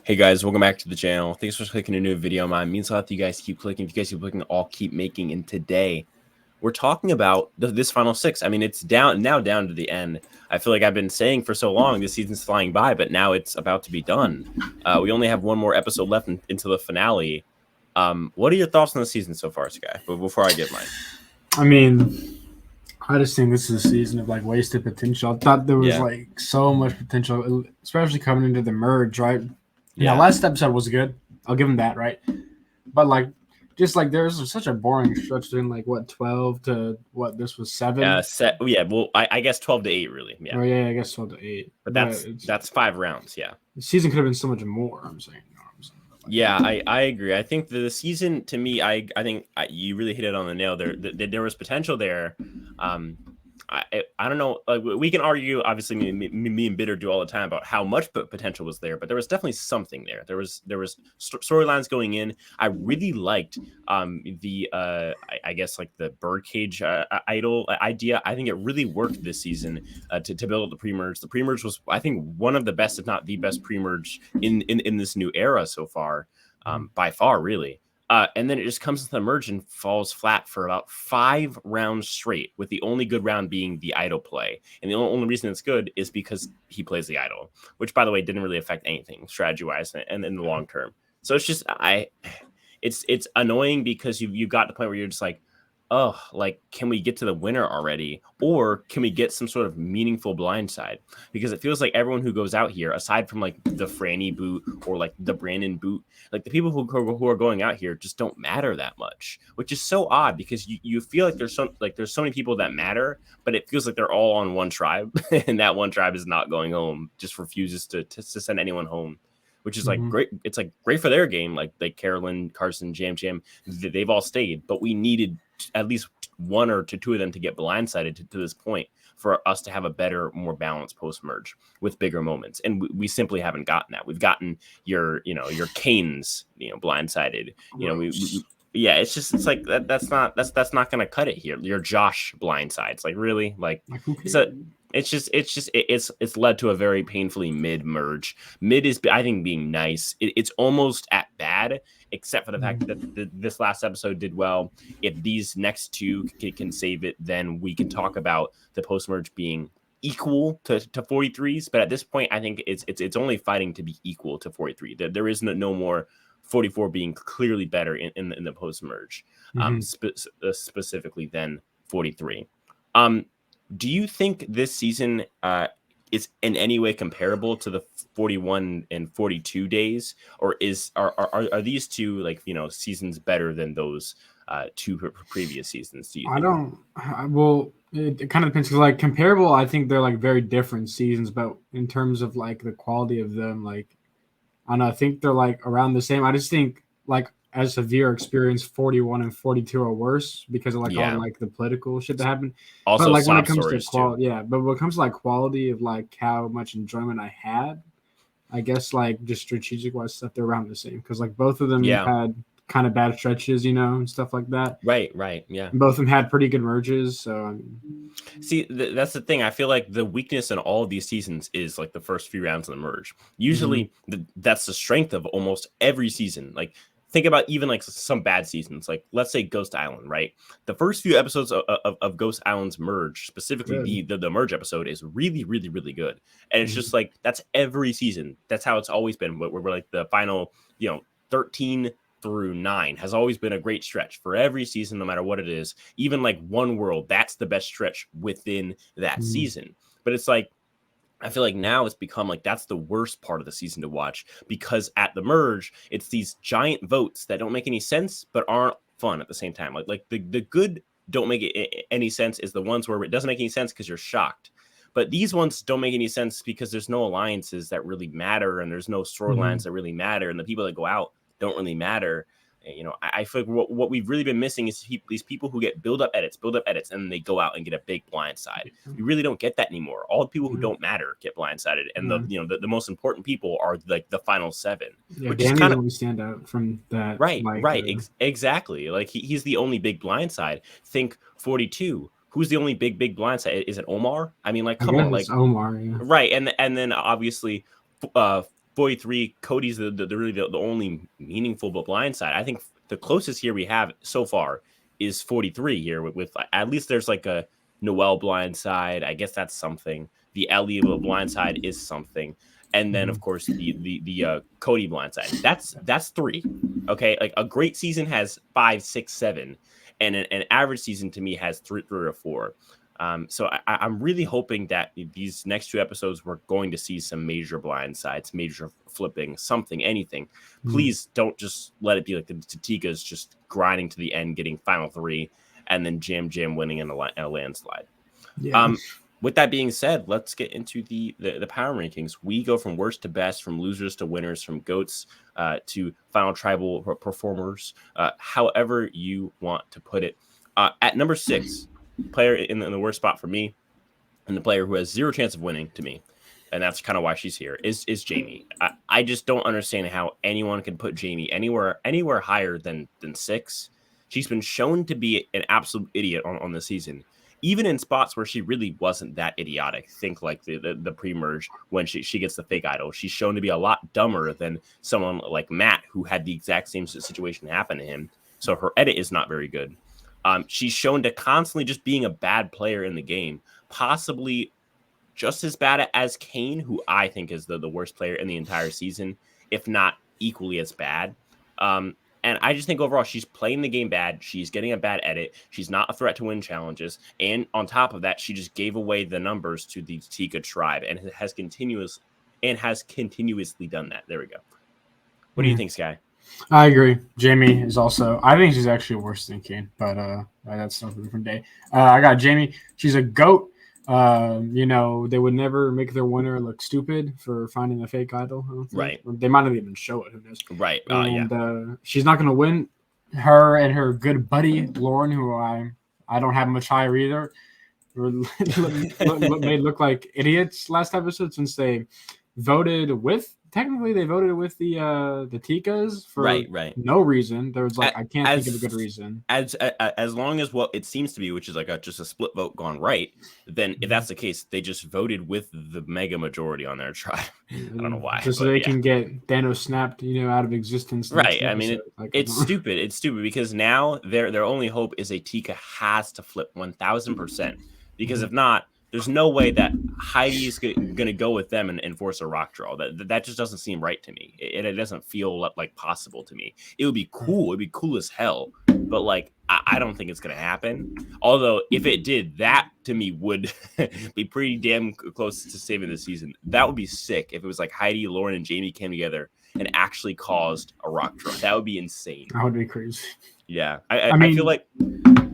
Hey guys, welcome back to the channel. Thanks for clicking a new video. It means a lot that you guys keep clicking. If you guys keep clicking, I'll keep making. And today, we're talking about this final six. I mean, it's down to the end. I feel like I've been saying for so long this season's flying by, but now it's about to be done. We only have one more episode left into the finale. What are your thoughts on the season so far, Sky? But before I give mine, I mean, I just think this is a season of wasted potential. I thought there was yeah, so much potential, especially coming into the merge, right? Yeah, yeah. last episode was good. I'll give him that, right? But just there's such a boring stretch in 12 to what this was 7. Yeah. Well, I guess 12 to 8, really. Yeah, Oh yeah, I guess 12 to 8. but But that's 5 rounds. Yeah. the season could have been so much more. I'm saying, you know what I'm saying? Yeah, I agree. I think the season, to me, I think you really hit it on the nail. There was potential there. I don't know. Like, we can argue, obviously, me and Bitter do all the time about how much potential was there, but there was definitely something there. There was storylines going in. I really liked I guess like the birdcage idol idea. I think it really worked this season to build up the pre-merge. The pre-merge was, I think, one of the best, if not the best, pre-merge in this new era so far, by far, really. And then it just comes to the merge and falls flat for about 5 rounds straight, with the only good round being the idol play. And the only reason it's good is because he plays the idol, which, by the way, didn't really affect anything strategy-wise and in the long term. So it's just it's annoying because you got to the point where you're just like, oh, like, can we get to the winner already? Or can we get some sort of meaningful blindside? Because it feels like everyone who goes out here, aside from like the Franny boot or like the Brandon boot, like the people who are going out here just don't matter that much, which is so odd because you feel like there's so many people that matter, but it feels like they're all on one tribe, and that one tribe is not going home, just refuses to send anyone home. Which is like Mm-hmm. great. It's like great for their game. Like Carolyn, Carson, Jam, they've all stayed, but we needed at least one or two of them to get blindsided to this point for us to have a better, more balanced post merge with bigger moments. And we simply haven't gotten that. We've gotten your Canes, blindsided. Yeah, it's like that's not gonna cut it here. Your Josh blindsides, like, really, like, Who cares? so it's led to a very painfully mid merge. Mid is, I think, being nice. It's almost at bad, except for the fact that this last episode did well. If these next two can save it, then we can talk about the post merge being equal to 43s. But at this point, I think it's only fighting to be equal to 43. There is no more 44 being clearly better in the post merge, specifically than 43. Do you think this season is in any way comparable to the 41 and 42 days, or are these two, like, seasons better than those two previous seasons? Do you I think? don't. Well, it kind of depends. 'Cause, comparable, I think they're very different seasons, but in terms of the quality of them, I don't know. I think they're around the same. I just think as a viewer experience, 41 and 42 are worse because of all Yeah. the political shit that happened. Also, But when it sob comes to stories too. quality, yeah. But when it comes to quality of how much enjoyment I had, I guess just strategic wise stuff, they're around the same because both of them Yeah. had kind of bad stretches, and stuff like that. Right. Yeah. Both of them had pretty good merges, so See, that's the thing. I feel like the weakness in all of these seasons is like the first few rounds of the merge. Usually, that's the strength of almost every season. Like, think about even like some bad seasons. Like, let's say Ghost Island, right? The first few episodes of Ghost Island's merge, specifically the merge episode, is really, really, really good. And it's just like, that's every season. That's how it's always been. We're like the final, 13 through 9 has always been a great stretch for every season, no matter what it is. Even like One World, that's the best stretch within that season. But it's like, I feel like now it's become like that's the worst part of the season to watch, because at the merge, it's these giant votes that don't make any sense but aren't fun at the same time. Like the good don't make any sense is the ones where it doesn't make any sense because you're shocked. But these ones don't make any sense because there's no alliances that really matter, and there's no storylines that really matter, and the people that go out don't really matter. I feel like what we've really been missing is these people who get build up edits, and they go out and get a big blindside. We really don't get that anymore. All the people who don't matter get blindsided, and the most important people are like the final 7, which Danny's is kind of only stand out from that. right. Exactly. Like, he's the only big blindside. Think 42. Who's the only big blindside? Is it Omar? I mean, like, come on, like, Omar, yeah. right, and then obviously 43. Cody's the really the only meaningful but blind side. I think the closest here we have so far is 43 here with at least there's like a Noel blind side. I guess that's something. The Ellie blind side is something. And then of course the Cody blind side. That's 3. Okay, like a great season has 5, 6, 7, and an average season to me has 3 or 4. So I'm really hoping that these next 2 episodes we're going to see some major blind sides, major flipping, something, anything. Please don't just let it be like the Tika's just grinding to the end, getting final 3, and then Jam winning in a landslide. Yeah. With that being said, let's get into the power rankings. We go from worst to best, from losers to winners, from goats to final tribal performers, however you want to put it. At number 6, player in the worst spot for me, and the player who has 0 chance of winning to me, and that's kind of why she's here, is Jamie. I just don't understand how anyone can put Jamie anywhere higher than 6. She's been shown to be an absolute idiot on the season, even in spots where she really wasn't that idiotic. Think like the pre-merge when she gets the fake idol. She's shown to be a lot dumber than someone like Matt, who had the exact same situation happen to him. So her edit is not very good. She's shown to constantly just being a bad player in the game, possibly just as bad as Kane, who I think is the worst player in the entire season, if not equally as bad. And I just think overall she's playing the game bad. She's getting a bad edit. She's not a threat to win challenges. And on top of that, she just gave away the numbers to the Tika tribe and has continuously done that. There we go. What do you think, Sky? I agree. Jamie is also. I think she's actually worse than Kane, but that's a different day. I got Jamie. She's a goat. They would never make their winner look stupid for finding a fake idol. Right. Or they might not even show it. Who knows? Right. She's not going to win. Her and her good buddy Lauren, who I don't have much higher either, made look like idiots last episode since they voted with. Technically, they voted with the Tikas for no reason. There was I can't think of a good reason. As long as what it seems to be, which is like just a split vote gone right, then if that's the case, they just voted with the mega majority on their tribe. I don't know why. Just so they can get Thanos snapped, out of existence. Right. I mean, it's stupid. It's stupid because now their only hope is a Tika has to flip 1,000%. Because if not, there's no way that Heidi is going to go with them and force a rock draw. That just doesn't seem right to me. It doesn't feel like possible to me. It would be cool. It'd be cool as hell. But I don't think it's going to happen. Although if it did, that to me would be pretty damn close to saving the season. That would be sick if it was like Heidi, Lauren, and Jamie came together and actually caused a rock draw. That would be insane. That would be crazy. Yeah. I feel like...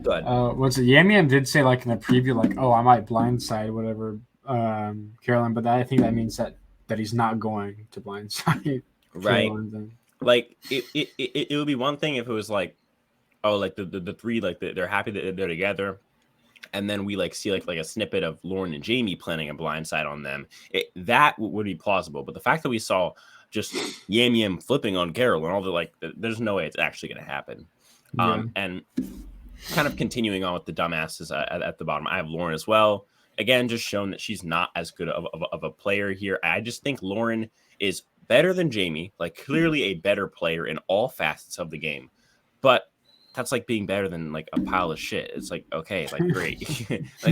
What's it? Yam did say in the preview, I might blindside whatever Carolyn, but I think that means that he's not going to blindside. Right. It would be one thing if it was the 3 they're happy that they're together, and then we see a snippet of Lauren and Jamie planning a blindside on them. That would be plausible, but the fact that we saw just Yam flipping on Carolyn, all there's no way it's actually going to happen. Yeah. And kind of continuing on with the dumbasses at the bottom, I have Lauren as well. Again, just shown that she's not as good of a player here. I just think Lauren is better than Jamie, clearly a better player in all facets of the game. But that's being better than a pile of shit. It's okay, great,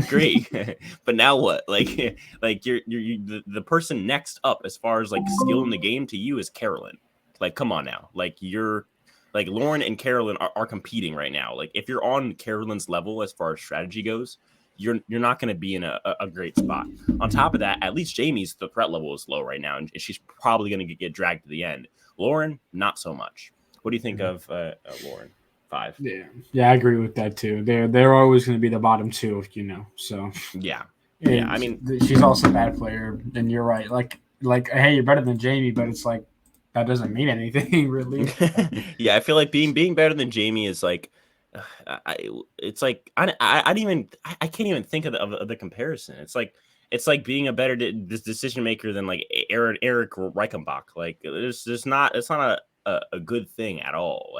great. But now what? You're the person next up as far as skill in the game to you is Carolyn. Come on now. You're Lauren and Carolyn are competing right now. If you're on Carolyn's level as far as strategy goes, you're not going to be in a great spot. On top of that, at least Jamie's the threat level is low right now, and she's probably going to get dragged to the end. Lauren, not so much. What do you think of Lauren? 5. Yeah, I agree with that too. They're always going to be the bottom 2, So yeah. I mean, she's also a bad player, and you're right. Hey, you're better than Jamie, but it's that doesn't mean anything really. Yeah, I feel being better than Jamie is I can't even think of the comparison. It's being a better decision maker than Eric Reichenbach. It's not a good thing at all.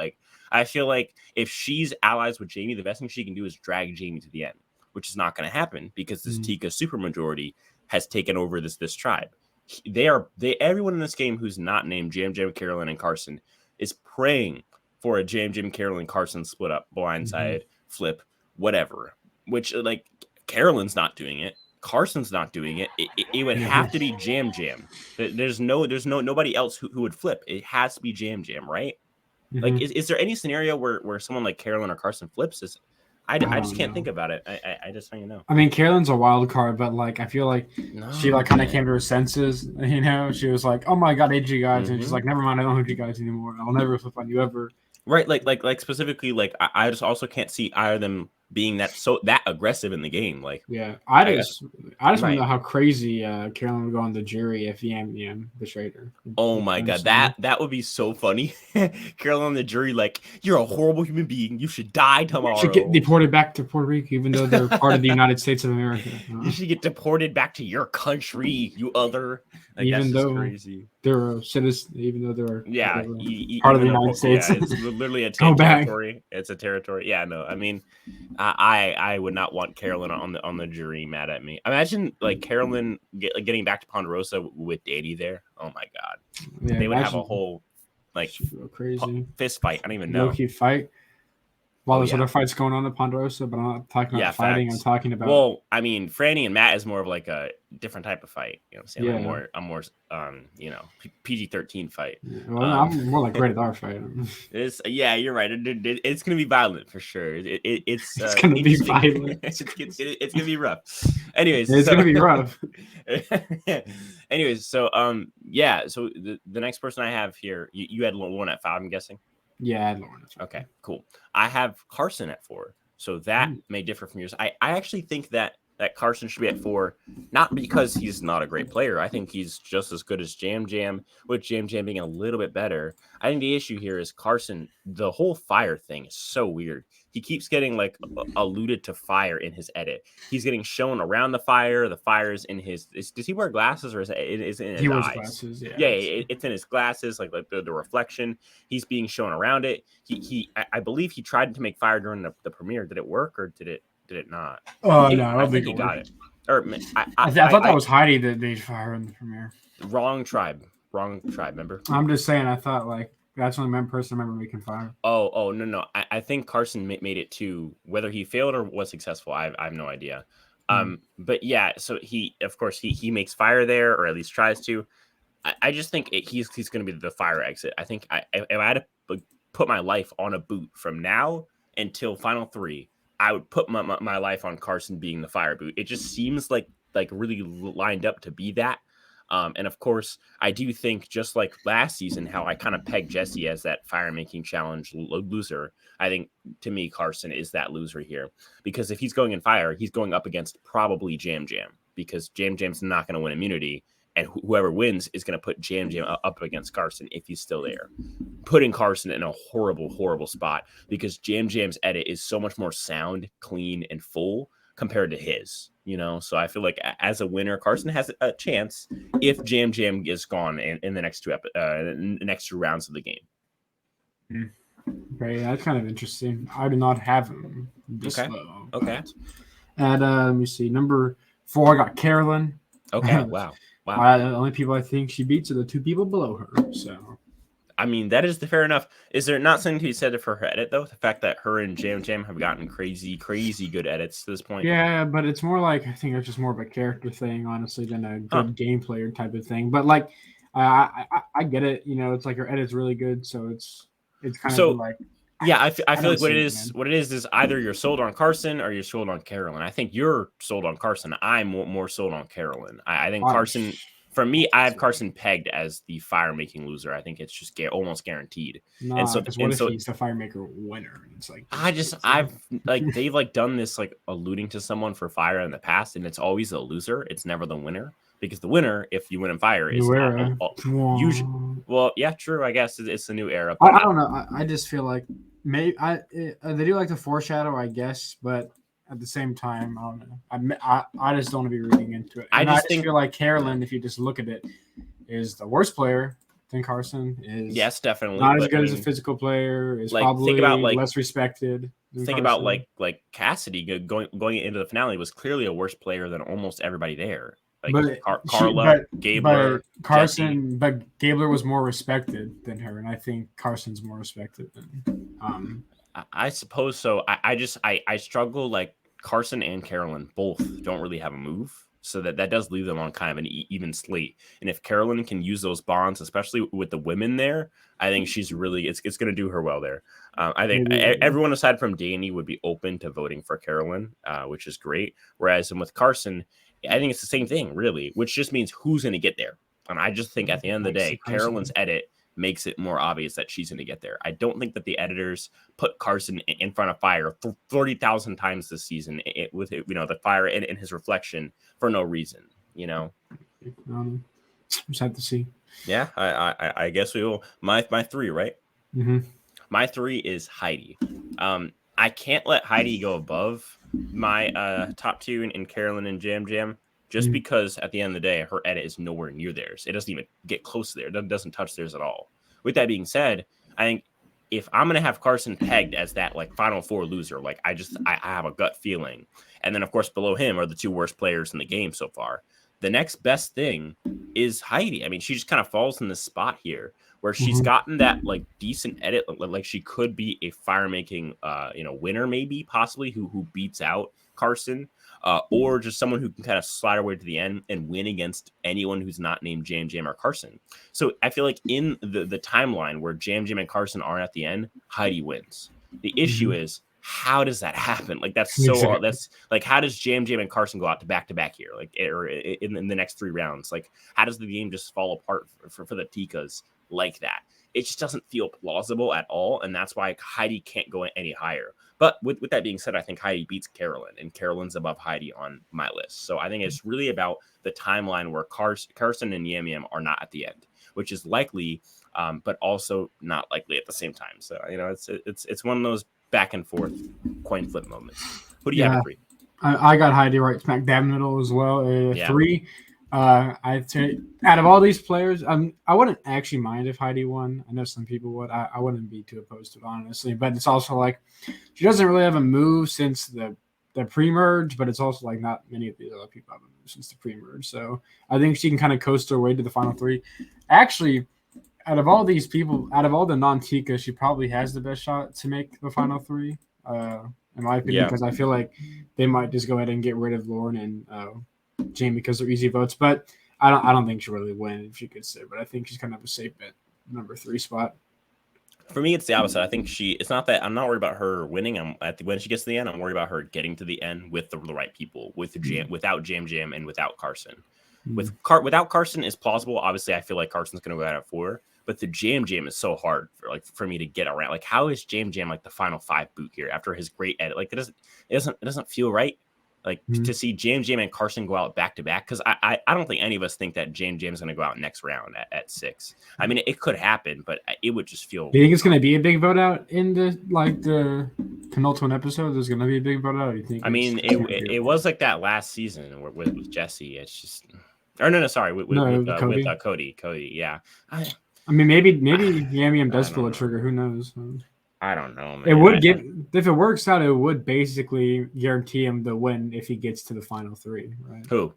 I feel if she's allies with Jamie, the best thing she can do is drag Jamie to the end, which is not going to happen because this Tika supermajority has taken over this tribe. Everyone in this game who's not named Jam, Carolyn, and Carson is praying for a Jam, Carolyn, Carson split up, blindside, flip, whatever. Which like Carolyn's not doing it. Carson's not doing it. It would have to be Jam. There's nobody else who would flip. It has to be Jam, right? Like, is there any scenario where someone like Carolyn or Carson flips? I just can't think about it. I just don't know. I mean, Carolyn's a wild card, but like I feel like she like kind of came to her senses. You know, she was like, "Oh my god, I hate you guys," and she's like, "Never mind, I don't hate you guys anymore. I'll never flip on you ever." Right, like specifically, like I just also can't see either of them being that aggressive in the game. Like, yeah, I just want to know how crazy Carolyn would go on the jury if Yam betrayed her. Oh my god, that would be so funny. Carolyn on the jury, like, you're a horrible human being. You should die tomorrow. You should get deported back to Puerto Rico, even though they're part of the United States of America. You should get deported back to your country, you other. Like, even that's though crazy. They're a citizen, even though they're part of the United States. Yeah, it's literally a territory. It's a territory. Yeah, no, I mean, I would not want Carolyn on the jury mad at me. Imagine like Carolyn getting back to Ponderosa with Danny there. Oh my god, they would have a whole like crazy fist fight. I don't even know. Low-key fight. While there's other fights going on in Ponderosa, but I'm not talking about fighting. Facts. I'm talking about. Well, I mean, Franny and Matt is more of like a different type of fight. You know what I'm saying? Yeah. Like more PG-13 fight. Yeah, well, I'm more like rated R fight. You're right. It's gonna be violent for sure. It's gonna be violent. It's gonna be rough. Anyways, it's gonna be rough. Anyways, so so the next person I have here, you had one at 5, I'm guessing. Yeah, I had Lauren. Okay, cool. I have Carson at 4, so that may differ from yours. I actually think that Carson should be at 4, not because he's not a great player. I think he's just as good as Jam, with Jam being a little bit better. I think the issue here is Carson, the whole fire thing is so weird. He keeps getting like alluded to fire in his edit. He's getting shown around the fire. The fire's in his. Does he wear glasses or is it in his eyes? He wears glasses. Yeah. It's in his glasses, like the reflection. He's being shown around it. I believe he tried to make fire during the premiere. Did it work or did it not? Oh no, I don't think he it got worked. it. Or I thought that was Heidi that made fire in the premiere. Wrong tribe. Remember? I'm just saying. I thought like that's the only person I remember making fire. Oh no. I think Carson made it too. Whether he failed or was successful, I have no idea. But yeah, so he makes fire there, or at least tries to. I just think he's going to be the fire exit. I think if I had to put my life on a boot from now until Final 3, I would put my life on Carson being the fire boot. It just seems like really lined up to be that. And of course, I do think just like last season, how I kind of pegged Jesse as that fire making challenge loser. I think to me, Carson is that loser here, because if he's going in fire, he's going up against probably Jam, because Jam's not going to win immunity. And whoever wins is going to put Jam up against Carson if he's still there, putting Carson in a horrible spot, because Jam's edit is so much more sound, clean, and full compared to his, So I feel like as a winner, Carson has a chance if Jam is gone in the next next 2 rounds of the game. Okay, that's kind of interesting. I do not have him this low. Okay. And let me see. Number 4, I got Carolyn. Okay. Wow. The only people I think she beats are the 2 people below her. So, I mean, that is fair enough. Is there not something to be said for her edit, though? The fact that her and Jam have gotten crazy good edits to this point. Yeah, but it's more like, I think it's just more of a character thing, honestly, than a good game player type of thing. But like, I get it. It's like her edit's really good, so it's kind of like. Yeah, I feel like what it is either you're sold on Carson or you're sold on Carolyn. I think you're sold on Carson. I'm more sold on Carolyn. I think Carson, for me, I have Carson pegged as the fire making loser. I think it's just almost guaranteed. No, and so he's the fire maker winner? It's like they've done this alluding to someone for fire in the past, and it's always a loser. It's never the winner, because the winner, if you win in fire, is usually. Well, yeah, true. I guess it's a new era. I don't know. I just feel like. Maybe they do like to foreshadow, I guess, but at the same time, I don't know. I just don't want to be reading into it. I just feel like Carolyn, if you just look at it, is the worst player than Carson. Yes, definitely not as good as a physical player. Is probably less respected. Think about Cassidy going into the finale was clearly a worse player than almost everybody there. Like But Carla, Gabler, Jesse. But Gabler was more respected than her, and I think Carson's more respected than I suppose so. I struggle. Like Carson and Carolyn both don't really have a move, so that does leave them on kind of an even slate. And if Carolyn can use those bonds, especially with the women there, I think she's really it's going to do her well there. I think maybe. everyone aside from Danny would be open to voting for Carolyn, which is great. Whereas with Carson, I think it's the same thing, really, which just means who's going to get there. And I just think at the end of the day, Carolyn's edit makes it more obvious that she's going to get there. I don't think that the editors put Carson in front of fire 30,000 times this season with the fire and his reflection for no reason. Just have to see. Yeah, I guess we will. My three, right? Mm-hmm. My three is Heidi. I can't let Heidi go above my top two in Carolyn and Jam Jam. Just because at the end of the day, her edit is nowhere near theirs. It doesn't even get close to there. It doesn't touch theirs at all. With that being said, I think if I'm going to have Carson pegged as that like Final Four loser, like I have a gut feeling. And then, of course, below him are the two worst players in the game so far. The next best thing is Heidi. I mean, she just kind of falls in this spot here where she's gotten that like decent edit. Like she could be a fire-making, winner, maybe possibly who beats out Carson. Or just someone who can kind of slide her way to the end and win against anyone who's not named Jam Jam or Carson. So I feel like in the timeline where Jam Jam and Carson are at the end, Heidi wins. The issue is, how does that happen? Like that's like, how does Jam Jam and Carson go out to back here, like or in the next three rounds? Like, how does the game just fall apart for the Tikas like that? It just doesn't feel plausible at all, and that's why Heidi can't go any higher. But with that being said, I think Heidi beats Carolyn, and Carolyn's above Heidi on my list. So I think it's really about the timeline where Carson and Yam Yam are not at the end, which is likely, but also not likely at the same time. So it's one of those back and forth coin flip moments. Who do you have at three? I got Heidi right smack dab in the middle as well. Yeah. 3. I'd say out of all these players, I wouldn't actually mind if Heidi won. I know some people would. I wouldn't be too opposed to it, honestly. But it's also like she doesn't really have a move since the pre-merge, but it's also like not many of these other people have a move since the pre-merge. So I think she can kind of coast her way to the final 3. Actually, out of all these people, out of all the non-Tika, she probably has the best shot to make the final 3. In my opinion, because I feel like they might just go ahead and get rid of Lauren and Jamie because they're easy votes. But I don't think she'll really win if she could say. But I think she's kind of a safe bet, number 3 spot. For me, it's the opposite. I think it's not that I'm not worried about her winning. When she gets to the end, I'm worried about her getting to the end with the right people, without Jam Jam and without Carson. Without Carson is plausible. Obviously, I feel like Carson's going to go out at 4. But the Jam Jam is so hard for me to get around. Like, how is Jam Jam like the final 5 boot here after his great edit? Like, it doesn't feel right. Like to see Jam Jam and Carson go out back to back, because I don't think any of us think that Jam Jam is going to go out next round at 6. I mean, it could happen, but it would just feel. Do you think it's going to be a big vote out in the penultimate episode? There's going to be a big vote out. You think? I mean, it was like that last season with Jesse. It's just, or no, sorry, with Cody. Cody, yeah. I mean, maybe Yam Yam does pull a trigger. Who knows? I don't know, man. It would if it works out, it would basically guarantee him the win if he gets to the final 3, right? Who?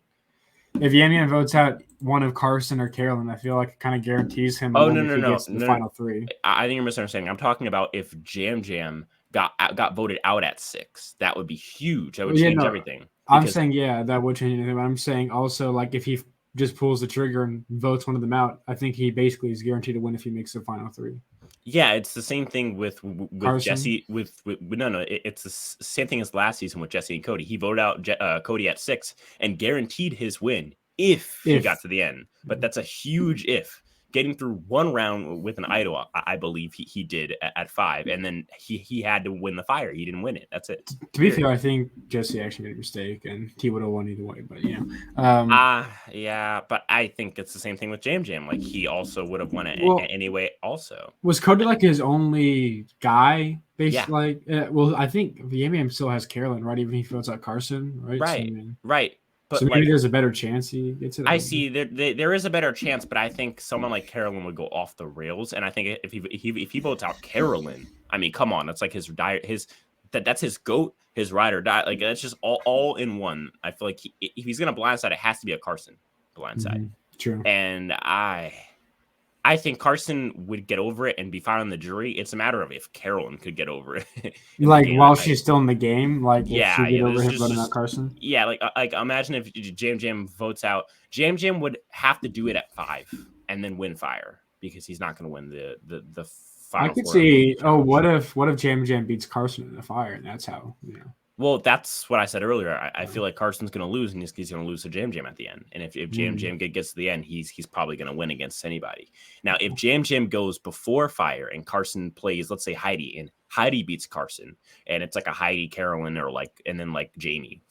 If Yam Yam votes out one of Carson or Carolyn, I feel like it kind of guarantees him. Oh, if he gets to the final 3. I think you're misunderstanding. I'm talking about if Jam Jam got voted out at 6, that would be huge. That would change everything. I'm saying that would change anything. But I'm saying also like if he just pulls the trigger and votes one of them out, I think he basically is guaranteed to win if he makes the final 3. Yeah, it's the same thing with Carson? Jesse. It's the same thing as last season with Jesse and Cody. He voted out Cody at 6 and guaranteed his win if he got to the end. But that's a huge if. Getting through one round with an idol, I believe he did at 5, and then he had to win the fire. He didn't win it. That's it. To be fair, I think Jesse actually made a mistake, and he would have won either way. But yeah, but I think it's the same thing with Jam Jam. Like he also would have won it anyway. Also, was Cody like his only guy? I think Yam Yam still has Carolyn, right? Even if he votes out Carson, right? Right. But so maybe there's a better chance he gets it. I see there is a better chance, but I think someone like Carolyn would go off the rails. And I think if he votes out Carolyn, I mean, come on, that's like his that's his goat, his ride or die. Like that's just all in one. I feel like if he's gonna blindside, it has to be a Carson blindside. True. And I think Carson would get over it and be fine on the jury. It's a matter of if Carolyn could get over it in the Like game. while she's still in the game, like if Yeah, she get over there's him voting out Carson. yeah, like imagine if Jam votes out. Jam would have to do it at 5 and then win fire because he's not going to win the I final could four see. Oh, challenge. what if Jam beats Carson in the fire, and that's how Well, that's what I said earlier. I feel like Carson's going to lose, and he's going to lose to Jam at the end. And if Jam gets to the end, he's probably going to win against anybody. Now, if Jam goes before fire and Carson plays, let's say Heidi, and Heidi beats Carson, and it's like a Heidi Carolyn or like, and then like Jamie,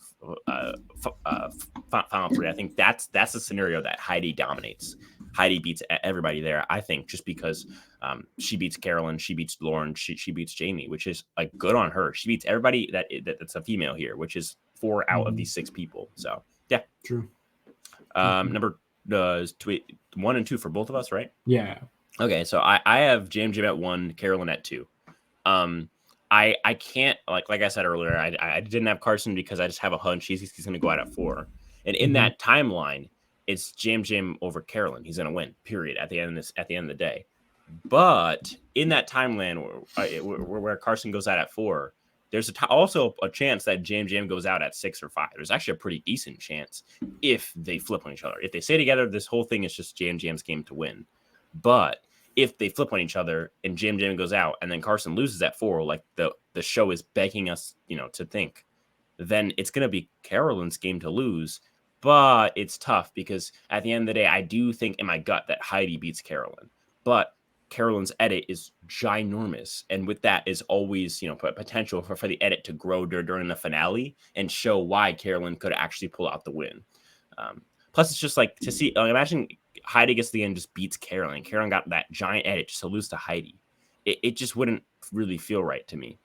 final 3. I think that's the scenario that Heidi dominates. Heidi beats everybody there. I think just because she beats Carolyn, she beats Lauren, she beats Jamie, which is like good on her. She beats everybody that's a female here, which is 4 out of these 6 people. So yeah, true. Number 1 and 2 for both of us, right? Yeah. Okay, so I have Jam at 1, Carolyn at 2. I can't like I said earlier, I didn't have Carson because I just have a hunch he's going to go out at 4, and in that timeline, it's Jam over Carolyn. He's going to win. Period. At the end of the day, but in that timeline where Carson goes out at 4, there's also a chance that Jam goes out at 6 or 5. There's actually a pretty decent chance if they flip on each other. If they stay together, this whole thing is just Jam's game to win. But if they flip on each other and Jam goes out and then Carson loses at 4, like the show is begging us, to think, then it's going to be Carolyn's game to lose. But it's tough because at the end of the day, I do think in my gut that Heidi beats Carolyn. But Carolyn's edit is ginormous. And with that is always, potential for the edit to grow during the finale and show why Carolyn could actually pull out the win. Plus, it's just like to see, imagine Heidi gets to the end, just beats Carolyn. Carolyn got that giant edit just to lose to Heidi. It just wouldn't really feel right to me,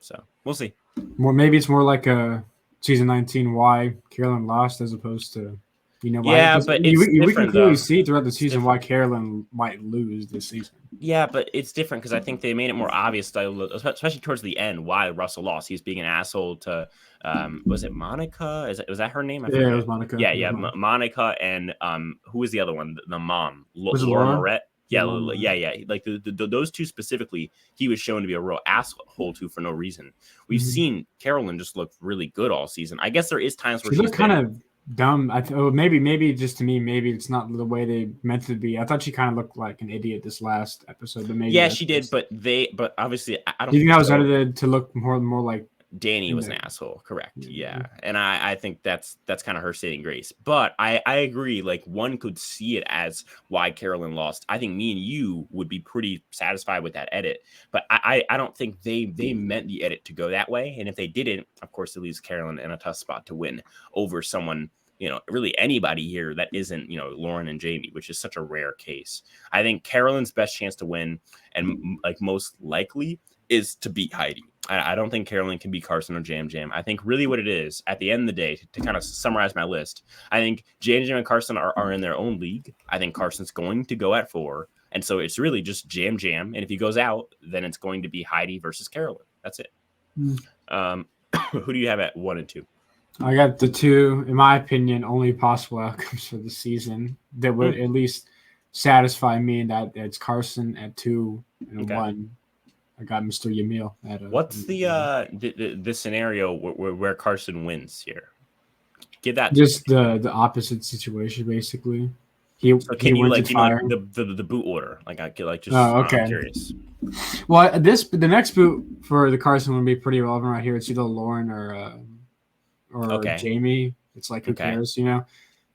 So we'll see. Well, maybe it's more like a season 19 why Carolyn lost as opposed to why. Yeah, but it's we can clearly though. see throughout the season why Carolyn might lose this season. Yeah, but it's different because I think they made it more obvious, especially towards the end, why Russell lost. He's being an asshole to, was it Monica? Was that her name? Yeah, it was Monica. Yeah, Monica and who was the other one? The mom, Laura Moret. Yeah. Like those two specifically, he was shown to be a real asshole to for no reason. We've seen Carolyn just look really good all season. I guess there is times where she's kind of dumb. Maybe just to me, maybe it's not the way they meant it to be. I thought she kind of looked like an idiot this last episode, but maybe she did. But obviously, I don't. Do you think that was edited to look more like Danny was an asshole, correct? Yeah, and I think that's kind of her saving grace. But I agree. Like one could see it as why Carolyn lost. I think me and you would be pretty satisfied with that edit. But I don't think they meant the edit to go that way. And if they didn't, of course, it leaves Carolyn in a tough spot to win over someone. Really anybody here that isn't, Lauren and Jamie, which is such a rare case. I think Carolyn's best chance to win and like most likely is to beat Heidi. I don't think Carolyn can beat Carson or Jam. I think really what it is at the end of the day, to kind of summarize my list, I think Jam and Carson are in their own league. I think Carson's going to go at 4. And so it's really just Jam. And if he goes out, then it's going to be Heidi versus Carolyn. That's it. Who do you have at 1 and 2? I got the 2, in my opinion, only possible outcomes for the season that would at least satisfy me, and that it's Carson at 2 and 1. I got Mr. Yamil at what's the scenario where Carson wins here? Give that just the opposite situation basically. So can you like the boot order? Like I get like just okay. I'm curious. Well, the next boot for the Carson would be pretty relevant right here. It's either Lauren or Jamie. It's like who cares,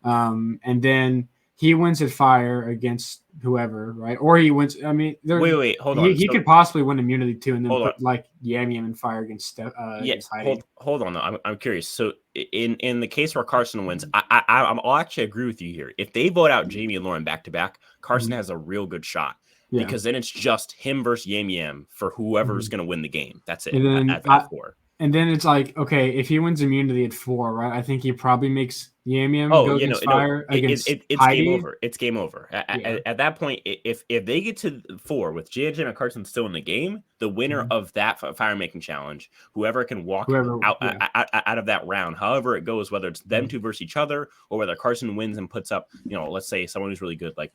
and then he wins at fire against whoever, right? Or he wins. I mean, wait, hold on. He could possibly win immunity too, and then put like Yam in fire against Heidi. Hold on, though. I'm curious. So in the case where Carson wins, I'll actually agree with you here. If they vote out Jamie and Lauren back to back, Carson has a real good shot. Yeah. Because then it's just him versus Yam for whoever's going to win the game. That's it. And then at 4. And then it's like, okay, if he wins immunity at 4, right? I think he probably makes Yam Yam Oh, go you know, against no, Fire against it's game Heidi. over. It's game over. Yeah. At that point, if they get to 4 with JJ and Carson still in the game, the winner Mhm. of that fire making challenge, whoever can walk Whoever, yeah. out of that round, however it goes, whether it's them Mhm. two versus each other or whether Carson wins and puts up, let's say someone who's really good, like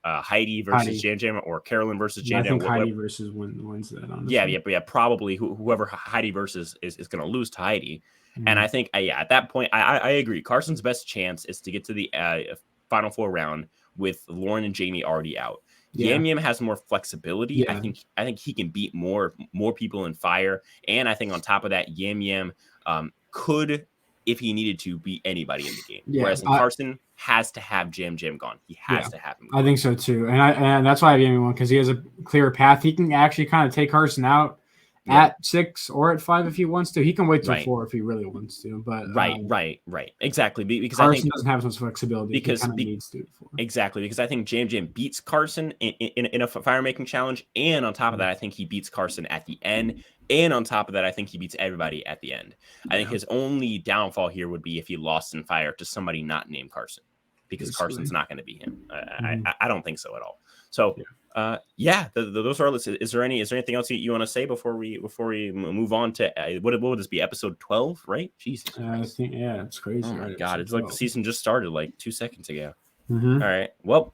Heidi versus Heidi. JJ or Carolyn versus I JJ. think Heidi versus wins that, Yeah, honestly. yeah, but yeah, probably whoever Heidi versus is going to lose to Heidi. And I Mhm. think, yeah, at that point, I agree. Carson's best chance is to get to the final 4 round with Lauren and Jamie already out. Yeah. Yam Yam has more flexibility. I Yeah. think he can beat more people in fire. And I think on top of that, Yam Yam could, if he needed to, beat anybody in the game. Yeah. Whereas in Carson has to have Jam Jam gone. He has Yeah. to have him I gone. think so too. And that's why I gave him one, because he has a clearer path. He can actually kind of take Carson out Yeah. at 6 or at 5 if he wants to. He can wait till Right. 4 if he really wants to. But Right. Exactly. Because I Carson think doesn't have as much flexibility. He because kind of needs to for. exactly, because I think Jam Jam beats Carson in a fire making challenge, and on top of Mhm. that, I think he beats Carson at the end, and on top of that, I think he beats everybody at the end. I think Yeah, his only downfall here would be if he lost in fire to somebody not named Carson, because basically. Carson's not going to be him. Mhm. I don't think so at all. So. Yeah. Yeah, those are. Is there anything else you want to say before we move on to what would this be, episode 12, right? Jesus I Christ! think, yeah, it's crazy, Oh my right? God, Episode it's like the 12. season just started like 2 seconds ago. All Mm-hmm. right. Well,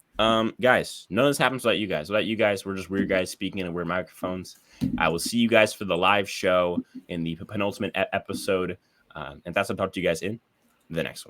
guys, none of this happens without you guys. Without you guys, we're just weird guys speaking in weird microphones. I will see you guys for the live show in the penultimate episode, and that's what I'll talk to you guys in the next one.